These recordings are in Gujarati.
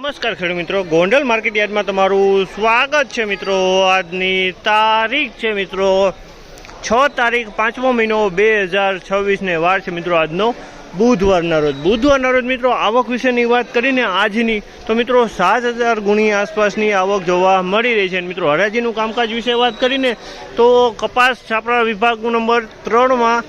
નમસ્કાર ખેડૂત મિત્રો, ગોંડલ માર્કેટ યાર્ડમાં તમારું સ્વાગત છે મિત્રો। આજની તારીખ છે મિત્રો 6 તારીખ 5મો મહિનો 2026 ને વાર છે મિત્રો આજનો બુધવારના રોજ મિત્રો આવક વિશેની વાત કરીને આજની તો મિત્રો 7000 ગુણી આસપાસની આવક જોવા મળી રહી છે। મિત્રો હરાજીનું કામકાજ વિશે વાત કરીને તો કપાસ છાપરા વિભાગ નંબર 3માં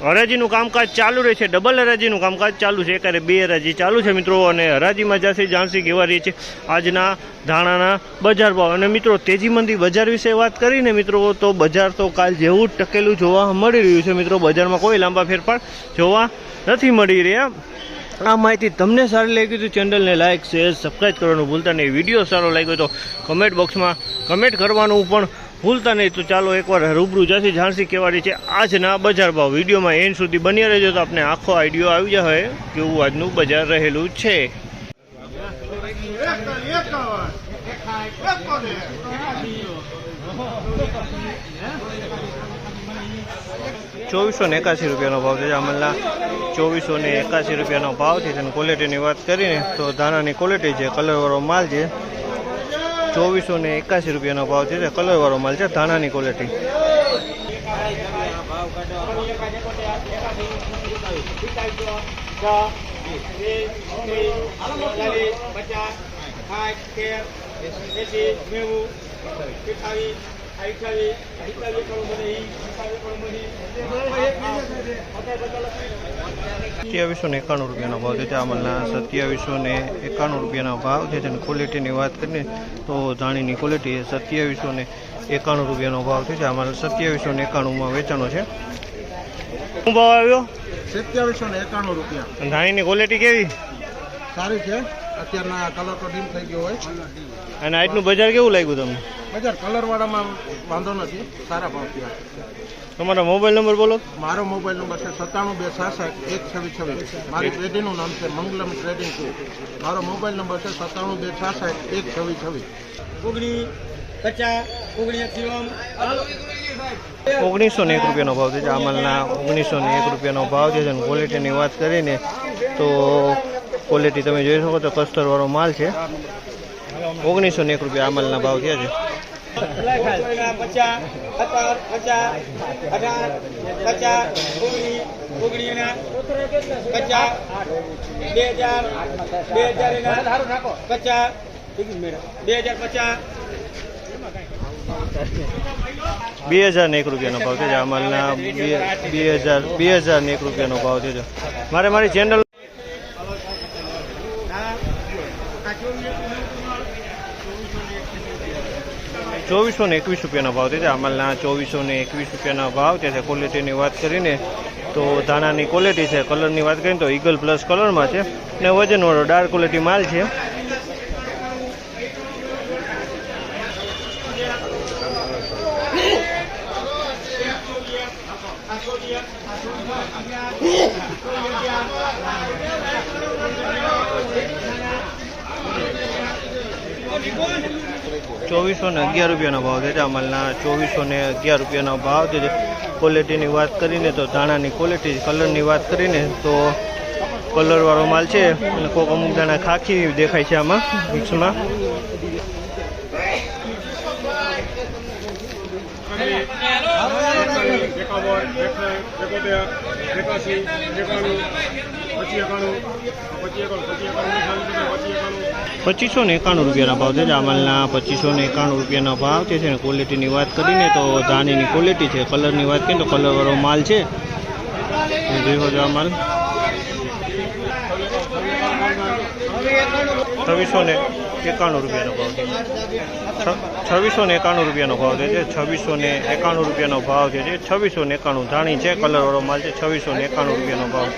હરાજીનું કામકાજ ચાલુ રહે છે। ડબલ હરાજીનું કામકાજ ચાલુ છે, એકારે 2 હરાજી ચાલુ છે મિત્રો। અને હરાજીમાં જાસી જાણસી કહેવા રહી છે આજના ધાણાના બજાર ભાવ। અને મિત્રો તેજી મંદી બજાર વિશે વાત કરીને મિત્રો તો બજાર તો કાલ જેવું જ ટકેલું જોવા મળી રહ્યું છે મિત્રો। બજારમાં કોઈ લાંબા ફેરફાર જોવા નથી મળી રહ્યા। આ માહિતી તમને સારી લાગી તો ચેનલને લાઇક શેર સબસ્ક્રાઈબ કરવાનું ભૂલતા નહીં। વિડીયો સારો લાગ્યો તો કમેન્ટ બોક્સમાં કમેન્ટ કરવાનું પણ ભૂલતા નહીં। તો ચાલો એકવાર રૂબરૂ જાસી જાણસી કહેવાની છે આજના બજાર ભાવ। વિડીયોમાં એન્ડ સુધી બન્યા રહેજો તો આપણે આખો આઈડિયો આવી જાય કેવું આજનું બજાર રહેલું છે। 2481 રૂપિયાનો ભાવ છે। અમલના 2481 રૂપિયાનો ભાવ છે। અને ક્વોલિટીની વાત કરીને તો ધાણાની ક્વોલિટી છે, કલરવાળો માલ છે। 2481 રૂપિયાનો ભાવ છે, કલરવાળો માલ છે, ધાણાની ક્વોલિટી। ₹2791 રૂપિયાનો ભાવ છે। અમલના 2791 રૂપિયાનો ભાવ છે। અને ક્વોલિટીની વાત કરીએ તો ધાણીની ક્વોલિટી 2791 રૂપિયાનો ભાવ છે। અમલ 2791માં વેચાણો છે। શું ભાવ આવ્યો? 2791 રૂપિયા। ધાણીની ક્વોલિટી કેવી? સારી છે, અત્યારના કલર તો ડીમ થઈ ગયો હોય। અને આજનું બજાર કેવું લાગ્યું તમને? બજાર કલર વાળામાં વાંધો નથી, સારા ભાવ થયા। તમારો મોબાઈલ નંબર બોલો। મારો મોબાઈલ નંબર છે 9726612626। મારી ટ્રેડિંગનું નામ છે મંગલમ ટ્રેડિંગ 2। મારો મોબાઈલ નંબર છે 9726612626। 1901 રૂપિયાનો ભાવ છે। અમલના 1901 રૂપિયાનો ભાવ છે। અને ક્વોલિટીની વાત કરીને તો ક્વોલિટી તમે જોઈ શકો તો કસ્ટરવાળો માલ છે। 1901 રૂપિયા અમલના ભાવ થયા છે। 2001 રૂપિયાનો ભાવ છે। અમલના 2001 રૂપિયાનો ભાવ છે। મારી ચેનલ 2421 રૂપિયાનો ભાવ છે। અમલના 2421 રૂપિયાનો ભાવ છે। ક્વોલિટીની વાત કરીને તો ધાણાની ક્વોલિટી છે, કલરની વાત કરીને તો ઈગલ પ્લસ કલરમાં છે ને વજનવાળો ડાર્ક ક્વોલિટી માલ છે। ₹2411 રૂપિયાનો ભાવ છે। અમલના 2411 રૂપિયાનો ભાવ છે। ક્વોલિટીની વાત કરીને તો ધાણાની ક્વોલિટી, કલરની વાત કરીને તો કલરવાળો માલ છે અને કોઈક અમુક દાણા ખાખી દેખાય છે આમાં મિક્સમાં। ₹2591 રૂપિયાના ભાવ છે। અમલના 2591 રૂપિયાનો ભાવ છે। અને ક્વોલિટીની વાત કરીને તો ધાણીની ક્વોલિટી છે, કલરની વાત કરીએ તો કલરવાળો માલ છે। જોઈ શકો માલ 2691 રૂપિયાનો ભાવ છે। 2691 રૂપિયાનો ભાવ છે। 2691 રૂપિયાનો ભાવ છે। 2691 ધાણી છે, કલરવાળો માલ છે। 2691 રૂપિયાનો ભાવ।